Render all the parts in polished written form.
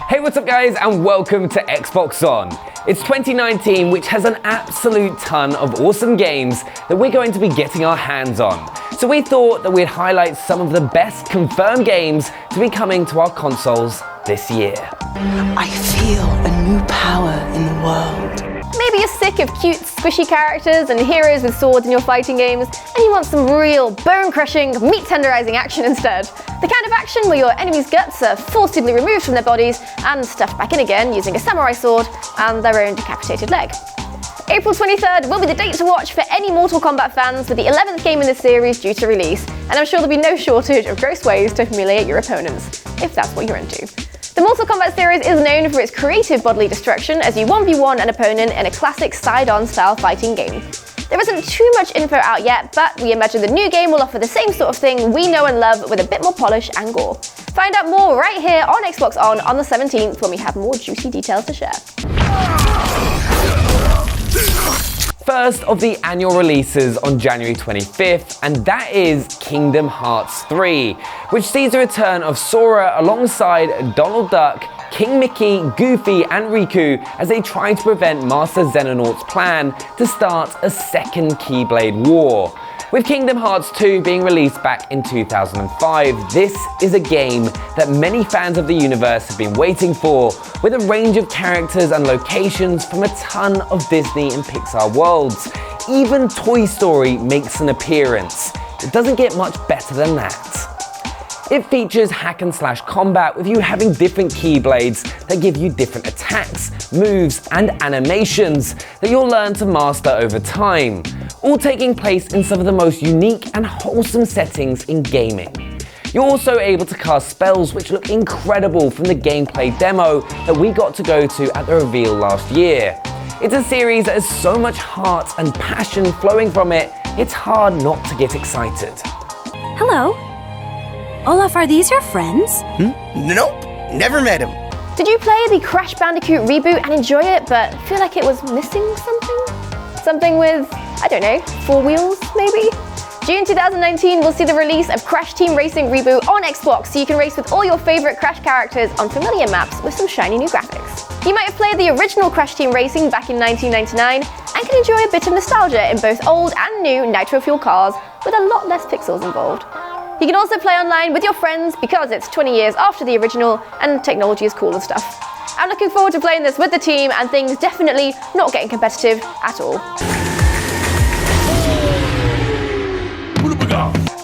Hey, what's up guys, and welcome to Xbox On. It's 2019, which has an absolute ton of awesome games that we're going to be getting our hands on. So we thought that we'd highlight some of the best confirmed games to be coming to our consoles this year. I feel a new power in the world. Maybe you're sick of cute, squishy characters and heroes with swords in your fighting games, and you want some real, bone-crushing, meat-tenderizing action instead. The kind of action where your enemies' guts are forcibly removed from their bodies and stuffed back in again using a samurai sword and their own decapitated leg. April 23rd will be the date to watch for any Mortal Kombat fans, with the 11th game in the series due to release, and I'm sure there'll be no shortage of gross ways to humiliate your opponents, if that's what you're into. The Mortal Kombat series is known for its creative bodily destruction as you 1v1 an opponent in a classic side-on style fighting game. There isn't too much info out yet, but we imagine the new game will offer the same sort of thing we know and love with a bit more polish and gore. Find out more right here on Xbox On the 17th when we have more juicy details to share. First of the annual releases on January 25th, and that is Kingdom Hearts 3, which sees the return of Sora alongside Donald Duck, King Mickey, Goofy, and Riku as they try to prevent Master Xehanort's plan to start a second Keyblade War. With Kingdom Hearts 2 being released back in 2005, this is a game that many fans of the universe have been waiting for, with a range of characters and locations from a ton of Disney and Pixar worlds. Even Toy Story makes an appearance. It doesn't get much better than that. It features hack and slash combat, with you having different Keyblades that give you different attacks, moves, and animations that you'll learn to master over time, all taking place in some of the most unique and wholesome settings in gaming. You're also able to cast spells which look incredible from the gameplay demo that we got to go to at the reveal last year. It's a series that has so much heart and passion flowing from it, it's hard not to get excited. Hello. Olaf, are these your friends? Nope, never met him. Did you play the Crash Bandicoot reboot and enjoy it, but feel like it was missing something? Something with, I don't know, 4 wheels maybe? June 2019 will see the release of Crash Team Racing Reboot on Xbox, so you can race with all your favorite Crash characters on familiar maps with some shiny new graphics. You might have played the original Crash Team Racing back in 1999 and can enjoy a bit of nostalgia in both old and new nitro-fueled cars with a lot less pixels involved. You can also play online with your friends because it's 20 years after the original and technology is cool and stuff. I'm looking forward to playing this with the team, and things definitely not getting competitive at all.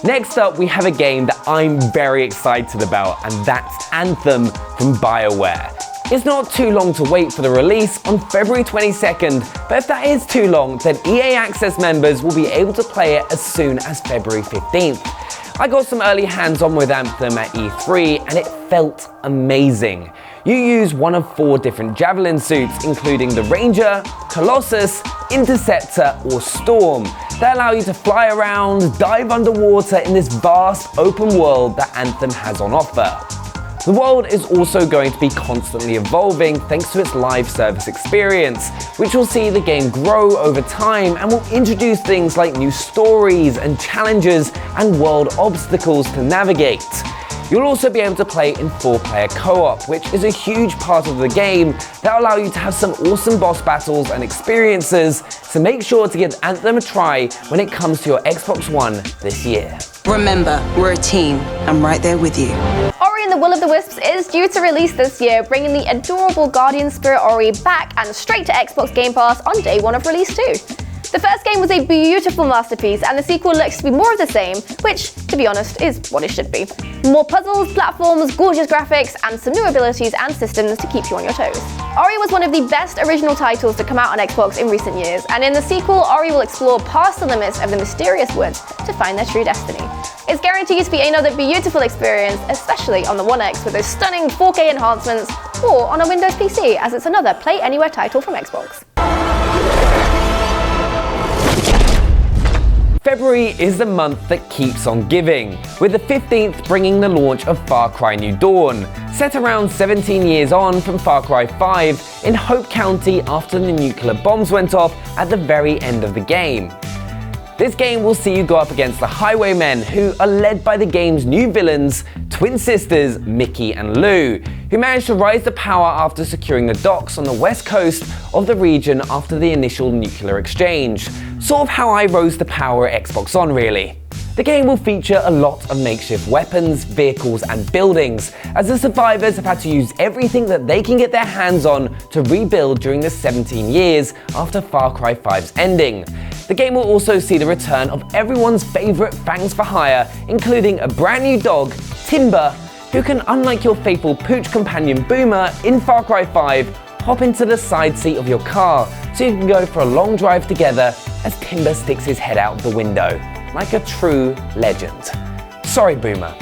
Next up, we have a game that I'm very excited about, and that's Anthem from BioWare. It's not too long to wait for the release on February 22nd, but if that is too long, then EA Access members will be able to play it as soon as February 15th. I got some early hands-on with Anthem at E3, and it felt amazing. You use one of 4 different Javelin suits, including the Ranger, Colossus, Interceptor, or Storm, that allow you to fly around, dive underwater in this vast open world that Anthem has on offer. The world is also going to be constantly evolving thanks to its live service experience, which will see the game grow over time and will introduce things like new stories and challenges and world obstacles to navigate. You'll also be able to play in 4-player co-op, which is a huge part of the game that will allow you to have some awesome boss battles and experiences, so make sure to give Anthem a try when it comes to your Xbox One this year. Remember, we're a team. I'm right there with you. Ori the Will of the Wisps is due to release this year, bringing the adorable Guardian Spirit Ori back and straight to Xbox Game Pass on day 1 of release too. The first game was a beautiful masterpiece, and the sequel looks to be more of the same, which, to be honest, is what it should be. More puzzles, platforms, gorgeous graphics, and some new abilities and systems to keep you on your toes. Ori was one of the best original titles to come out on Xbox in recent years, and in the sequel, Ori will explore past the limits of the mysterious woods to find their true destiny. It's guaranteed to be another beautiful experience, especially on the One X with those stunning 4K enhancements, or on a Windows PC, as it's another Play Anywhere title from Xbox. February is the month that keeps on giving, with the 15th bringing the launch of Far Cry New Dawn, set around 17 years on from Far Cry 5 in Hope County after the nuclear bombs went off at the very end of the game. This game will see you go up against the Highwaymen, who are led by the game's new villains, twin sisters Mickey and Lou, who managed to rise to power after securing the docks on the west coast of the region after the initial nuclear exchange. Sort of how I rose to power at Xbox On, really. The game will feature a lot of makeshift weapons, vehicles and buildings, as the survivors have had to use everything that they can get their hands on to rebuild during the 17 years after Far Cry 5's ending. The game will also see the return of everyone's favourite Fangs for Hire, including a brand new dog, Timber, who can, unlike your faithful pooch companion Boomer in Far Cry 5, hop into the side seat of your car so you can go for a long drive together as Timber sticks his head out the window, like a true legend. Sorry, Boomer.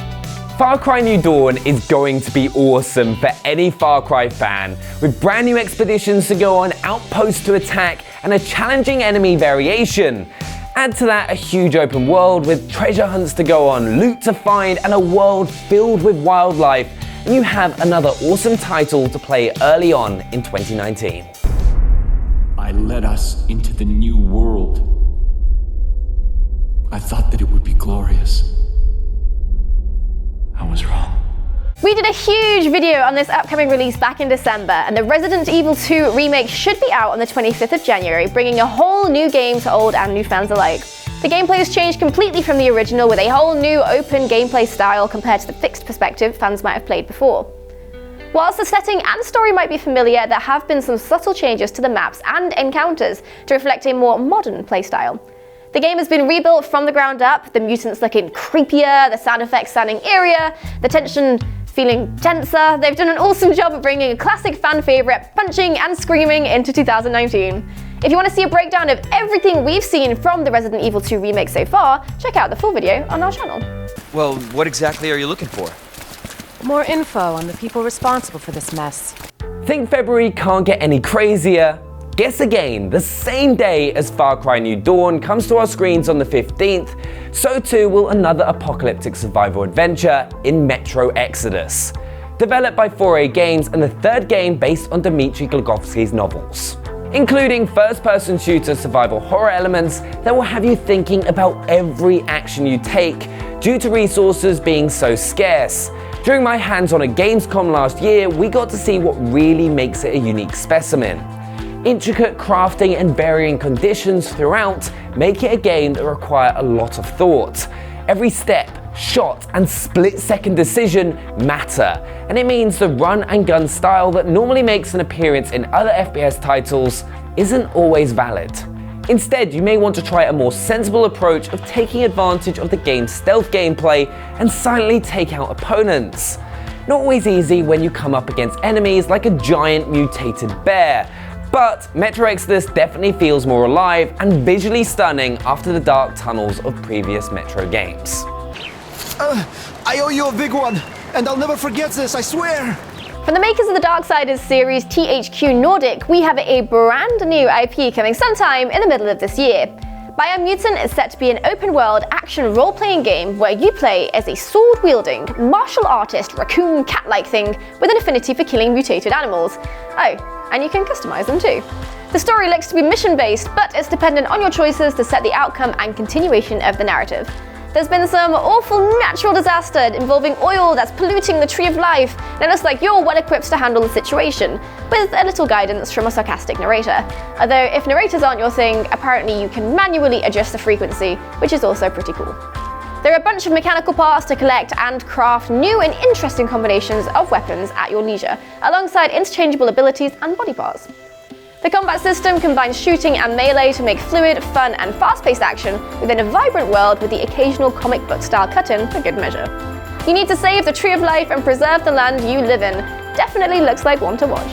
Far Cry New Dawn is going to be awesome for any Far Cry fan, with brand new expeditions to go on, outposts to attack, and a challenging enemy variation. Add to that a huge open world with treasure hunts to go on, loot to find, and a world filled with wildlife, and you have another awesome title to play early on in 2019. I led us into the new world. I thought that it would be glorious. I was wrong. We did a huge video on this upcoming release back in December, and the Resident Evil 2 remake should be out on the 25th of January, bringing a whole new game to old and new fans alike. The gameplay has changed completely from the original, with a whole new open gameplay style compared to the fixed perspective fans might have played before. Whilst the setting and story might be familiar, there have been some subtle changes to the maps and encounters to reflect a more modern playstyle. The game has been rebuilt from the ground up, the mutants looking creepier, the sound effects sounding eerier, the tension feeling tenser. They've done an awesome job of bringing a classic fan favourite, punching and screaming, into 2019. If you want to see a breakdown of everything we've seen from the Resident Evil 2 remake so far, check out the full video on our channel. Well, what exactly are you looking for? More info on the people responsible for this mess. Think February can't get any crazier? Guess again, the same day as Far Cry New Dawn comes to our screens on the 15th, so too will another apocalyptic survival adventure in Metro Exodus. Developed by 4A Games and the third game based on Dmitry Glogowski's novels. Including first-person shooter survival horror elements that will have you thinking about every action you take due to resources being so scarce. During my hands-on at Gamescom last year, we got to see what really makes it a unique specimen. Intricate crafting and varying conditions throughout make it a game that require a lot of thought. Every step, shot, and split-second decision matter, and it means the run and gun style that normally makes an appearance in other FPS titles isn't always valid. Instead, you may want to try a more sensible approach of taking advantage of the game's stealth gameplay and silently take out opponents. Not always easy when you come up against enemies like a giant mutated bear, but Metro Exodus definitely feels more alive and visually stunning after the dark tunnels of previous Metro games. I owe you a big one, and I'll never forget this, I swear! From the makers of the Darksiders series THQ Nordic, we have a brand new IP coming sometime in the middle of this year. Biomutant is set to be an open-world action role-playing game where you play as a sword-wielding, martial artist, raccoon cat-like thing with an affinity for killing mutated animals. Oh, and you can customize them too. The story looks to be mission-based, but it's dependent on your choices to set the outcome and continuation of the narrative. There's been some awful natural disaster involving oil that's polluting the Tree of Life, and it looks like you're well equipped to handle the situation, with a little guidance from a sarcastic narrator. Although if narrators aren't your thing, apparently you can manually adjust the frequency, which is also pretty cool. There are a bunch of mechanical parts to collect and craft new and interesting combinations of weapons at your leisure, alongside interchangeable abilities and body parts. The combat system combines shooting and melee to make fluid, fun, and fast-paced action within a vibrant world with the occasional comic book style cut-in for good measure. You need to save the Tree of Life and preserve the land you live in. Definitely looks like one to watch.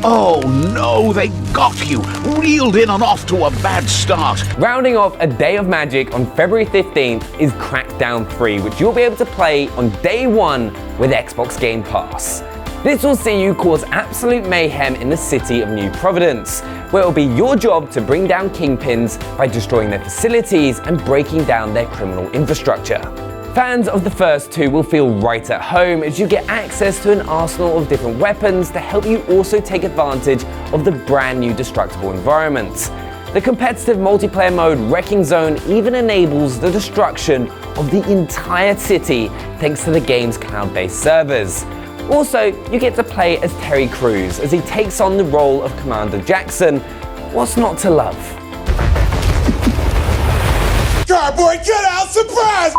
Oh no, they got you! Reeled in and off to a bad start! Rounding off a day of magic on February 15th is Crackdown 3, which you'll be able to play on day one with Xbox Game Pass. This will see you cause absolute mayhem in the city of New Providence, where it will be your job to bring down kingpins by destroying their facilities and breaking down their criminal infrastructure. Fans of the first two will feel right at home as you get access to an arsenal of different weapons to help you also take advantage of the brand new destructible environment. The competitive multiplayer mode Wrecking Zone even enables the destruction of the entire city thanks to the game's cloud-based servers. Also, you get to play as Terry Crews as he takes on the role of Commander Jackson. What's not to love? Boy, get out! Surprise!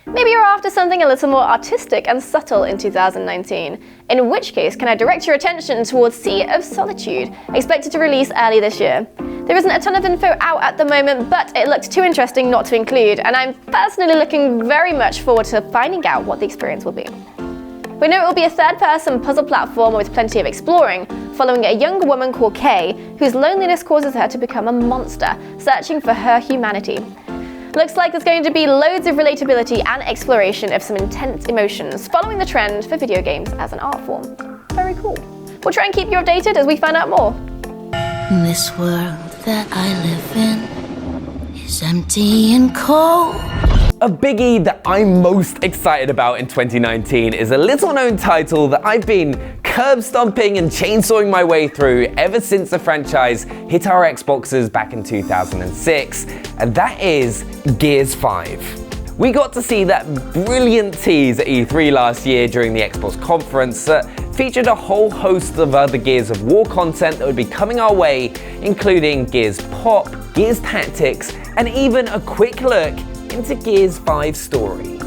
Maybe you're after something a little more artistic and subtle in 2019, in which case can I direct your attention towards Sea of Solitude, expected to release early this year. There isn't a ton of info out at the moment, but it looked too interesting not to include, and I'm personally looking very much forward to finding out what the experience will be. We know it will be a third-person puzzle platformer with plenty of exploring, following a younger woman called Kay, whose loneliness causes her to become a monster, searching for her humanity. Looks like there's going to be loads of relatability and exploration of some intense emotions, following the trend for video games as an art form. Very cool. We'll try and keep you updated as we find out more. This world that I live in is empty and cold. A biggie that I'm most excited about in 2019 is a little-known title that I've been curb stomping and chainsawing my way through ever since the franchise hit our Xboxes back in 2006, and that is Gears 5. We got to see that brilliant tease at E3 last year during the Xbox conference that featured a whole host of other Gears of War content that would be coming our way, including Gears Pop, Gears Tactics, and even a quick look into Gears 5's story.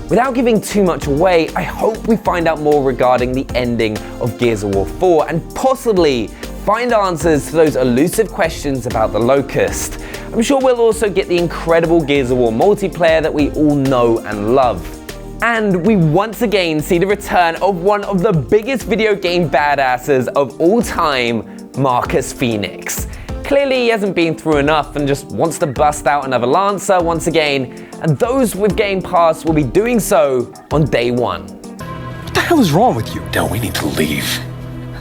Without giving too much away, I hope we find out more regarding the ending of Gears of War 4 and possibly find answers to those elusive questions about the Locust. I'm sure we'll also get the incredible Gears of War multiplayer that we all know and love. And we once again see the return of one of the biggest video game badasses of all time, Marcus Phoenix. Clearly he hasn't been through enough and just wants to bust out another Lancer once again, and those with Game Pass will be doing so on day one. What the hell is wrong with you? No, we need to leave.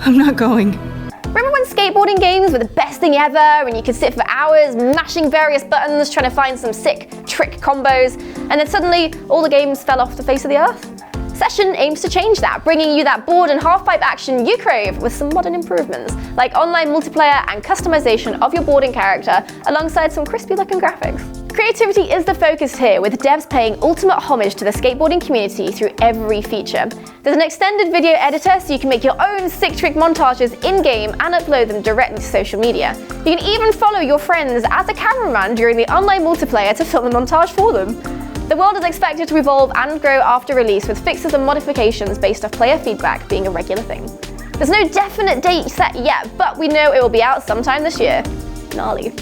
I'm not going. Remember when skateboarding games were the best thing ever and you could sit for hours mashing various buttons trying to find some sick trick combos, and then suddenly all the games fell off the face of the earth? Session aims to change that, bringing you that board and half-pipe action you crave with some modern improvements, like online multiplayer and customization of your boarding character, alongside some crispy-looking graphics. Creativity is the focus here, with devs paying ultimate homage to the skateboarding community through every feature. There's an extended video editor so you can make your own sick trick montages in-game and upload them directly to social media. You can even follow your friends as a cameraman during the online multiplayer to film a montage for them. The world is expected to evolve and grow after release, with fixes and modifications based off player feedback being a regular thing. There's no definite date set yet, but we know it will be out sometime this year. Gnarly.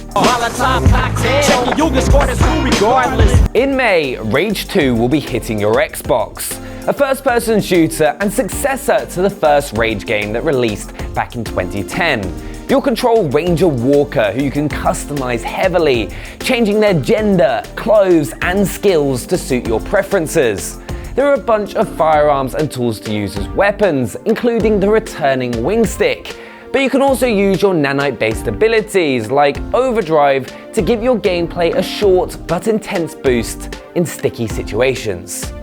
In May, Rage 2 will be hitting your Xbox. A first-person shooter and successor to the first Rage game that released back in 2010. You'll control Ranger Walker, who you can customize heavily, changing their gender, clothes, and skills to suit your preferences. There are a bunch of firearms and tools to use as weapons, including the returning wing stick. But you can also use your nanite-based abilities, like Overdrive, to give your gameplay a short but intense boost in sticky situations.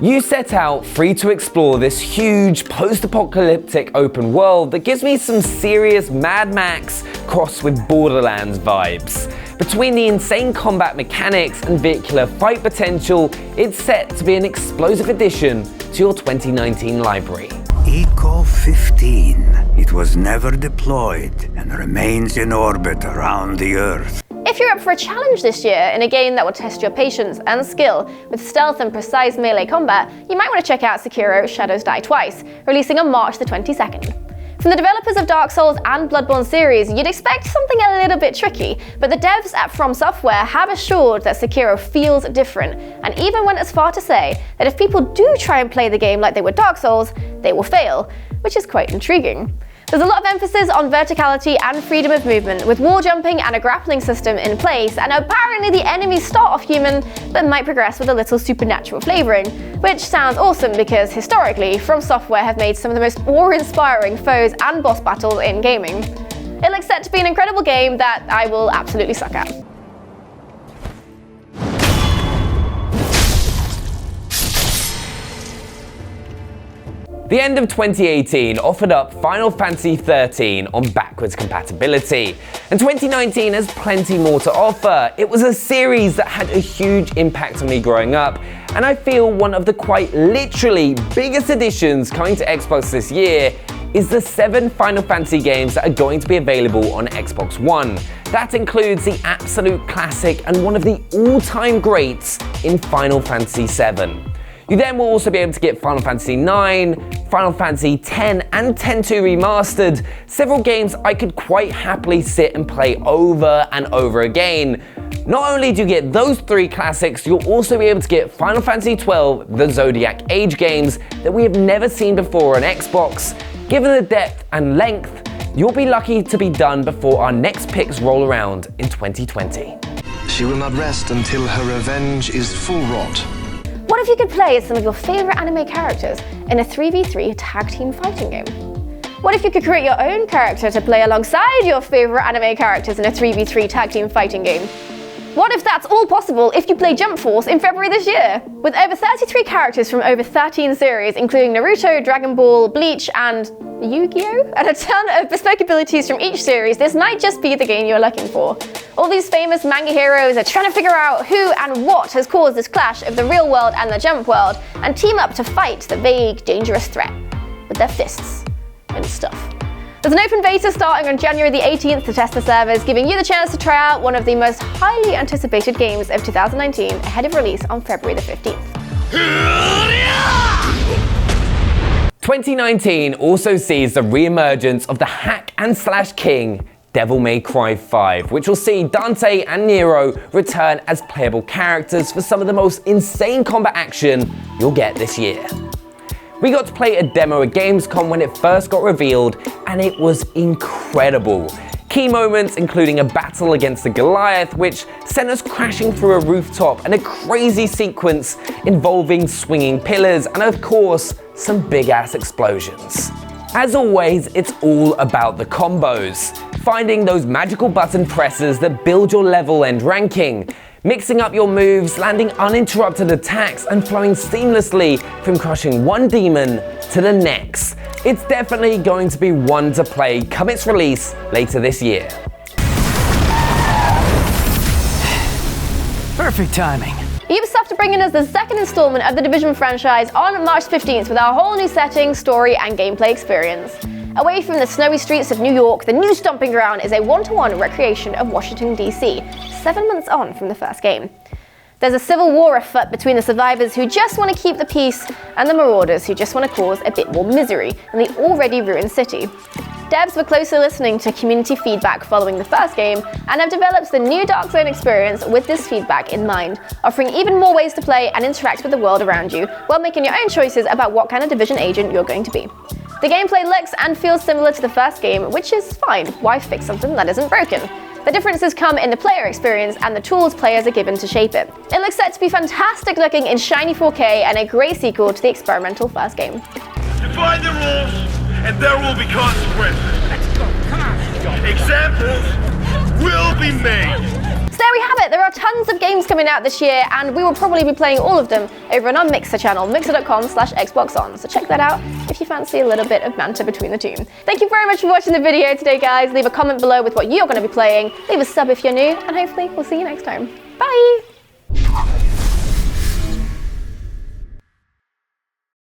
You set out free to explore this huge post-apocalyptic open world that gives me some serious Mad Max crossed with Borderlands vibes. Between the insane combat mechanics and vehicular fight potential, it's set to be an explosive addition to your 2019 library. Eco 15. It was never deployed and remains in orbit around the Earth. If you're up for a challenge this year in a game that will test your patience and skill with stealth and precise melee combat, you might want to check out Sekiro: Shadows Die Twice, releasing on March the 22nd. From the developers of Dark Souls and Bloodborne series, you'd expect something a little bit tricky, but the devs at From Software have assured that Sekiro feels different, and even went as far to say that if people do try and play the game like they were Dark Souls, they will fail, which is quite intriguing. There's a lot of emphasis on verticality and freedom of movement, with wall jumping and a grappling system in place, and apparently the enemies start off human, but might progress with a little supernatural flavouring, which sounds awesome because historically, From Software have made some of the most awe-inspiring foes and boss battles in gaming. It looks set to be an incredible game that I will absolutely suck at. The end of 2018 offered up Final Fantasy XIII on backwards compatibility, and 2019 has plenty more to offer. It was a series that had a huge impact on me growing up, and I feel one of the quite literally biggest additions coming to Xbox this year is the 7 Final Fantasy games that are going to be available on Xbox One. That includes the absolute classic and one of the all-time greats in Final Fantasy VII. You then will also be able to get Final Fantasy IX, Final Fantasy X and X-2 Remastered, several games I could quite happily sit and play over and over again. Not only do you get those 3 classics, you'll also be able to get Final Fantasy XII, the Zodiac Age games that we have never seen before on Xbox. Given the depth and length, you'll be lucky to be done before our next picks roll around in 2020. She will not rest until her revenge is full wrought. What if you could play as some of your favorite anime characters in a 3v3 tag team fighting game? What if you could create your own character to play alongside your favorite anime characters in a 3v3 tag team fighting game? What if that's all possible if you play Jump Force in February this year? With over 33 characters from over 13 series, including Naruto, Dragon Ball, Bleach, and Yu-Gi-Oh! And a ton of bespoke abilities from each series, this might just be the game you're looking for. All these famous manga heroes are trying to figure out who and what has caused this clash of the real world and the Jump world, and team up to fight the vague, dangerous threat with their fists and stuff. There's an open beta starting on January the 18th to test the servers, giving you the chance to try out one of the most highly anticipated games of 2019 ahead of release on February the 15th. 2019 also sees the re-emergence of the hack and slash king Devil May Cry 5, which will see Dante and Nero return as playable characters for some of the most insane combat action you'll get this year. We got to play a demo at Gamescom when it first got revealed, and it was incredible. Key moments including a battle against the Goliath, which sent us crashing through a rooftop, and a crazy sequence involving swinging pillars, and of course, some big-ass explosions. As always, it's all about the combos. Finding those magical button presses that build your level and ranking, mixing up your moves, landing uninterrupted attacks, and flowing seamlessly from crushing one demon to the next. It's definitely going to be one to play come its release later this year. Perfect timing. Ubisoft are bringing us the second installment of the Division franchise on March 15th with our whole new setting, story, and gameplay experience. Away from the snowy streets of New York, the new stomping ground is a one-to-one recreation of Washington, D.C., 7 months on from the first game. There's a civil war afoot between the survivors who just want to keep the peace and the marauders who just want to cause a bit more misery in the already ruined city. Devs were closely listening to community feedback following the first game and have developed the new Dark Zone experience with this feedback in mind, offering even more ways to play and interact with the world around you while making your own choices about what kind of Division agent you're going to be. The gameplay looks and feels similar to the first game, which is fine. Why fix something that isn't broken? The differences come in the player experience and the tools players are given to shape it. It looks set to be fantastic looking in shiny 4K and a great sequel to the experimental first game. Define the rules, and there will be consequences. Let's go, come on. Examples will be made. So there we have it. There are tons of games coming out this year, and we will probably be playing all of them over on our Mixer channel, mixer.com/xboxon. So check that out if you fancy a little bit of banter between the two. Thank you very much for watching the video today, guys. Leave a comment below with what you're going to be playing. Leave a sub if you're new, and hopefully we'll see you next time. Bye!